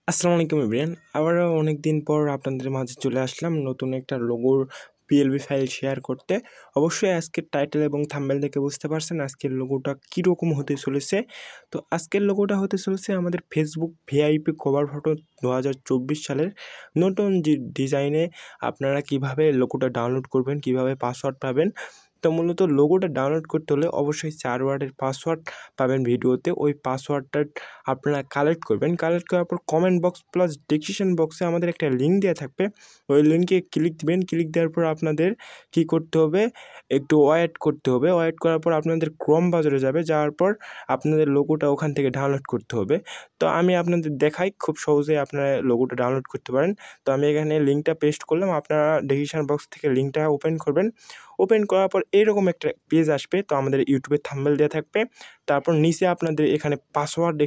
আসসালামু আলাইকুম এভরিওয়ান। আবারও অনেক দিন পর আপনাদের মাঝে চলে আসলাম নতুন একটা লোগোর পিএলবি ফাইল শেয়ার করতে। অবশ্যই আজকের টাইটেল এবং থাম্বনেল দেখে বুঝতে পারছেন আজকের লোগোটা কীরকম হতে চলেছে। তো আজকের লোগোটা হতে চলেছে আমাদের ফেসবুক ভিআইপি কভার ফটো 2024 সালের নতুন ডিজাইনে। আপনারা কিভাবে লোগোটা ডাউনলোড করবেন, কিভাবে পাসওয়ার্ড পাবেন। তো মূলত লোগোটা ডাউনলোড করতে হলে অবশ্যই 4 ওয়ার্ডের পাসওয়ার্ড পাবেন ভিডিওতে। ওই পাসওয়ার্ডটা আপনারা কালেক্ট করবেন। কালেক্ট করার পর কমেন্ট বক্স প্লাস ডেসক্রিপশন বক্সে আমাদের একটা লিঙ্ক দেওয়া থাকবে। ওই লিঙ্কে ক্লিক দিবেন। ক্লিক দেওয়ার পর আপনাদের কী করতে হবে, একটু ওয়েট করতে হবে। ওয়েট করার পর আপনাদের ক্রোম ব্রাউজারে যাবে, যাওয়ার পর আপনাদের লোগোটা ওখান থেকে ডাউনলোড করতে হবে। তো আমি আপনাদের দেখাই, খুব সহজেই আপনারা লোগোটা ডাউনলোড করতে পারেন। তো আমি এখানে লিঙ্কটা পেস্ট করলাম, আপনারা ডেসক্রিপশন বক্স থেকে লিঙ্কটা ওপেন করবেন। ওপেন করার পর এইরকম একটা পেজ আসবে। তো আমাদের ইউটিউবের থাম্বনেল দেওয়া থাকবে। তারপর নিচে আপনাদের এখানে পাসওয়ার্ড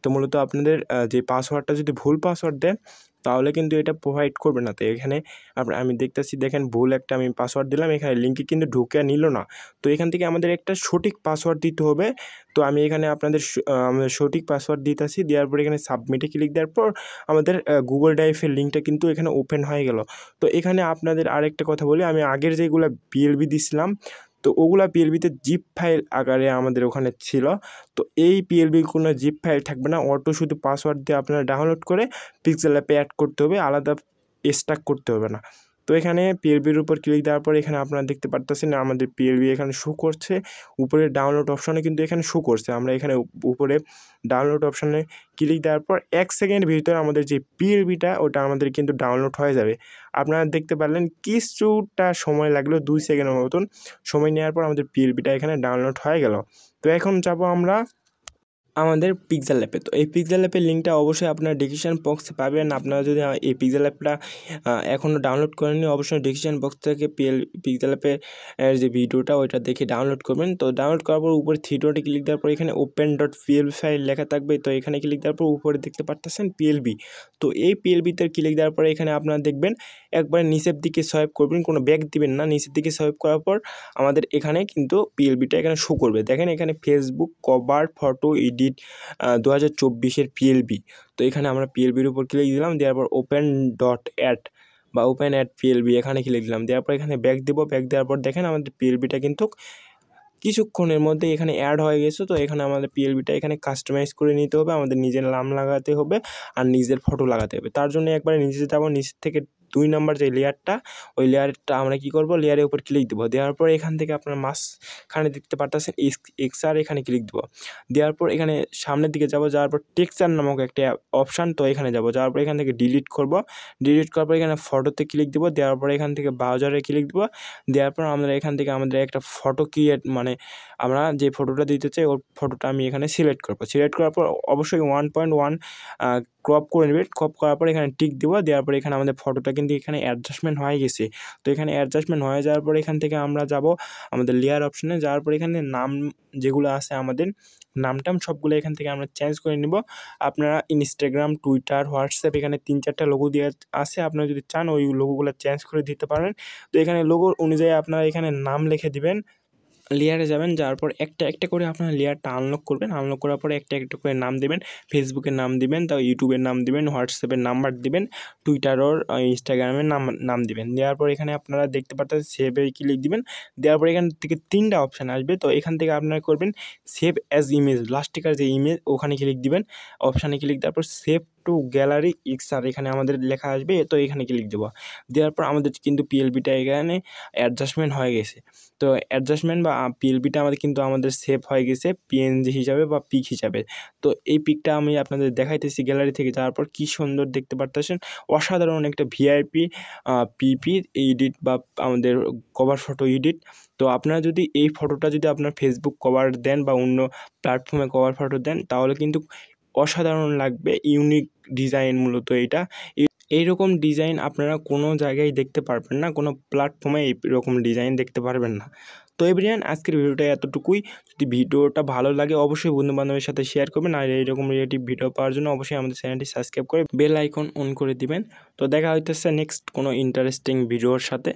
তো মূলত আপনাদের যে পাসওয়ার্ডটা যদি ভুল পাসওয়ার্ড দেন তাহলে কিন্তু এটা প্রোভাইড করবে না। তো এখানে আমি দেখতেছি, দেখেন ভুল একটা আমি পাসওয়ার্ড দিলাম, এখানে লিঙ্কে কিন্তু ঢুকে নিল না। তো এখান থেকে আমাদের একটা সঠিক পাসওয়ার্ড দিতে হবে। তো আমি এখানে আপনাদের সঠিক পাসওয়ার্ড দিতেছি। দেওয়ার পর এখানে সাবমিটে ক্লিক দেওয়ার পর আমাদের গুগল ড্রাইভের লিঙ্কটা কিন্তু এখানে ওপেন হয়ে গেল। তো এখানে আপনাদের আরেকটা কথা বলি, আমি আগের যেগুলো পিএলবি দিছিলাম তো ওগুলা পিএলবিতে জিপ ফাইল আকারে আমাদের ওখানে ছিল। তো এই পিএলবির কোনো জিপ ফাইল থাকবে না, অটো শুধু পাসওয়ার্ড দিয়ে আপনারা ডাউনলোড করে পিক্সেল অ্যাপে অ্যাড করতে হবে, আলাদা এক্সট্রাক করতে হবে না। তো এখানে পিএলবির উপর ক্লিক দেওয়ার পর এখানে আপনারা দেখতে পারতেছেন আমাদের পিএলবি এখানে শো করছে। উপরে ডাউনলোড অপশনে কিন্তু এখানে শো করছে। আমরা এখানে উপরে ডাউনলোড অপশনে ক্লিক দেওয়ার পর 1 সেকেন্ডের ভিতরে আমাদের যে পিএলবিটা ওটা আমাদের কিন্তু ডাউনলোড হয়ে যাবে। আপনারা দেখতে পারলেন কিছুটা সময় লাগলো, 2 সেকেন্ডের মতন সময় নেওয়ার পর আমাদের পিএলবিটা এখানে ডাউনলোড হয়ে গেল। তো এখন যাব আমরা আমাদের পিক্সেল অ্যাপে। তো এই পিক্সেল অ্যাপের লিঙ্কটা অবশ্যই আপনারা ডেসক্রিপশন বক্সে পাবেন। আপনারা যদি এই পিক্সেল অ্যাপটা এখনও ডাউনলোড করেননি অবশ্যই ডেসক্রিপশন বক্স থেকে পিক্সেল অ্যাপের যে ভিডিওটা ওইটা দেখে ডাউনলোড করবেন। তো ডাউনলোড করার পর উপরে থ্রি ডটে ক্লিক দেওয়ার পর এখানে open.pl ফাইল লেখা থাকবে। তো এখানে ক্লিক দেওয়ার পর উপরে দেখতে পারতেছেন পিএলবি। তো এই পিএলবিতে ক্লিক দেওয়ার পরে এখানে আপনারা দেখবেন একবারে নিচের দিকে সোয়াইপ করবেন, কোনো ব্যাক দিবেন না। নিচের দিকে সোয়াইপ করার পর আমাদের এখানে কিন্তু পিএলবিটা এখানে শো করবে। দেখেন এখানে ফেসবুক কভার ফটো এডিট 2024-এর পিএলবি। তো এখানে আমরা পিএলবির উপর ক্লিক দিলাম, দেওয়ার পর open.add বা ওপেন অ্যাড পিএলবি এখানে ক্লিক দিলাম। দেওয়ার পর এখানে ব্যাক দেবো। ব্যাক দেওয়ার পর দেখেন আমাদের পিএলবিটা কিন্তু কিছুক্ষণের মধ্যে এখানে অ্যাড হয়ে গেছে। তো এখানে আমাদের পিএলবিটা এখানে কাস্টমাইজ করে নিতে হবে, আমাদের নিজের নাম লাগাতে হবে আর নিজের ফটো লাগাতে হবে। তার জন্য একবারে নিচে যাবো, নিচের থেকে 2 নাম্বার যে লেয়ারটা ওই লেয়ারটা আমরা কী করবো, লেয়ারের উপর ক্লিক দেবো। দেওয়ার পর এখান থেকে আপনার মাঝখানে দেখতে পারতেছেন এক্সআর, এখানে ক্লিক দেবো। দেওয়ার পর এখানে সামনের দিকে যাবো, যাওয়ার পর টেক্সচার নামক একটা অপশান, তো এখানে যাবো। যাওয়ার পর এখান থেকে ডিলিট করবো। ডিলিট করার পর এখানে ফটোতে ক্লিক দেবো। দেওয়ার পর এখান থেকে ব্রাউজারে ক্লিক দেবো। দেওয়ার পর আমরা এখান থেকে আমাদের একটা ফটো ক্রিয়েট আমরা যে ফটোটা দিতে চাই ওর ফটোটা আমি এখানে সিলেক্ট করবো। সিলেক্ট করার পর অবশ্যই 1.1 ক্রপ করে নেবেন। ক্রপ করার পর এখানে টিক দেবো। দেওয়ার পর এখানে আমাদের ফটোটা কিন্তু এখানে অ্যাডজাস্টমেন্ট হয়ে গেছে। তো এখানে অ্যাডজাস্টমেন্ট হয়ে যাওয়ার পর এখান থেকে আমরা যাব আমাদের লেয়ার অপশানে। যাওয়ার পর এখানে নাম যেগুলো আছে আমাদের নামটাম সবগুলো এখান থেকে আমরা চেঞ্জ করে নিব। আপনারা ইনস্টাগ্রাম, টুইটার, হোয়াটসঅ্যাপ এখানে 3-4টা লোগো দেওয়া আছে। আপনারা যদি চান ওই লোগোগুলো চেঞ্জ করে দিতে পারেন। তো এখানে লোগো অনুযায়ী আপনারা এখানে নাম লিখে দিবেন। লেয়ারে যাবেন, যাওয়ার পর একটা একটা করে আপনারা লেয়ারটা আনলক করবেন। আনলক করার পরে একটা একটা করে নাম দেবেন। ফেসবুকের নাম দিবেন, তাও ইউটিউবের নাম দিবেন, হোয়াটসঅ্যাপের নাম্বার দিবেন, টুইটারের ইনস্টাগ্রামের নাম দিবেন। দেওয়ার পর এখানে আপনারা দেখতে পাচ্ছেন সেভে ক্লিক দিবেন। দেওয়ার পর এখান থেকে 3টা অপশান আসবে। তো এখান থেকে আপনারা করবেন সেভ অ্যাজ ইমেজ, লাস্টিকার যে ইমেজ ওখানে ক্লিক দিবেন। অপশানে ক্লিক দেওয়ার পর সেভ টু গ্যালারি এক্সআর এখানে আমাদের লেখা আসবে। তো এখানে ক্লিক দেবো। দেওয়ার পর আমাদের কিন্তু পিএলবিটা এখানে অ্যাডজাস্টমেন্ট হয়ে গেছে। তো অ্যাডজাস্টমেন্ট বা পিএলবিটা আমাদের সেভ হয়ে গেছে পিএনজি হিসাবে বা পিক হিসাবে। তো এই পিকটা আমি আপনাদের দেখাইতেছি গ্যালারি থেকে। যাওয়ার পর কী সুন্দর দেখতে পারতেছেন, অসাধারণ একটা ভিআইপি পিপি এডিট বা আমাদের কভার ফটো এডিট। তো আপনারা যদি এই ফটোটা যদি আপনার ফেসবুক কভার দেন বা অন্য প্ল্যাটফর্মে কভার ফটো দেন তাহলে কিন্তু অসাধারণ লাগবে। ইউনিক ডিজাইন মূলত এটা। এইরকম ডিজাইন আপনারা কোনো জায়গায় দেখতে পারবেন না, কোনো প্ল্যাটফর্মে এইরকম ডিজাইন দেখতে পারবেন না। তো এভরিওয়ান আজকের ভিডিওটা এতটুকুই। যদি ভিডিওটা ভালো লাগে অবশ্যই বন্ধুবান্ধবের সাথে শেয়ার করবেন। আর এইরকম রিলেটিভ ভিডিও পাওয়ার জন্য অবশ্যই আমাদের চ্যানেলটি সাবস্ক্রাইব করে বেল আইকন অন করে দিবেন। তো দেখা হইতেছে নেক্সট কোনো ইন্টারেস্টিং ভিডিওর সাথে।